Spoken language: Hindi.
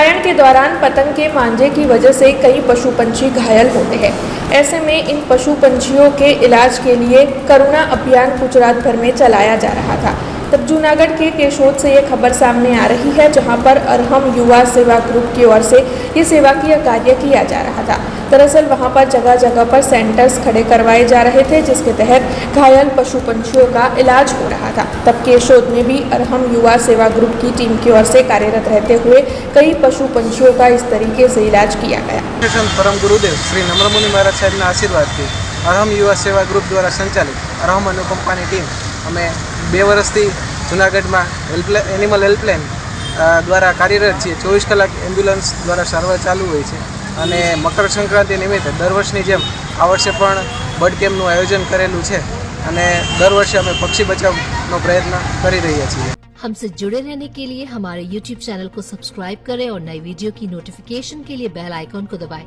उत्तरायण के दौरान पतंग के मांझे की वजह से कई पशु पंछी घायल होते हैं। ऐसे में इन पशु पंछियों के इलाज के लिए करुणा अभियान गुजरात भर में चलाया जा रहा था। तब जूनागढ़ के केशोद से ये खबर सामने आ रही है, जहां पर अरहम युवा सेवा ग्रुप की ओर से ये सेवाकीय कार्य किया जा रहा था। दरअसल वहां पर जगह जगह पर सेंटर्स खड़े करवाए जा रहे थे, जिसके तहत घायल पशु पंछियों का इलाज हो रहा था। तब केशोद में भी अरहम युवा सेवा ग्रुप की टीम की ओर से कार्यरत रहते हुए कई पशु पंछियों का इस तरीके से इलाज किया गया। परम गुरुदेव श्री नम्रमुनि महाराज साहेब आशीर्वाद थी अरहम युवा सेवा ग्रुप द्वारा संचालित अरहम अनुकंपानी टीम अमे 2 वर्षथी जूनागढ़ एनिमल हेल्पलाइन द्वारा कार्यरत छे। 24 कलाक एम्ब्युलन्स द्वारा सारवार चालू होय छे अने मकर संक्रांति निमित्ते दर वर्षनी जेम आ वर्षे पण बर्ड केम्पनुं आयोजन करेलुं छे अने दर वर्षे अमे पक्षी बचावनो प्रयत्न करी रह्या छीए। हमसे जुड़े रहने के लिए हमारे YouTube चैनल को सब्सक्राइब करें और नई वीडियो की नोटिफिकेशन के लिए बेल आइकॉन को दबाएं।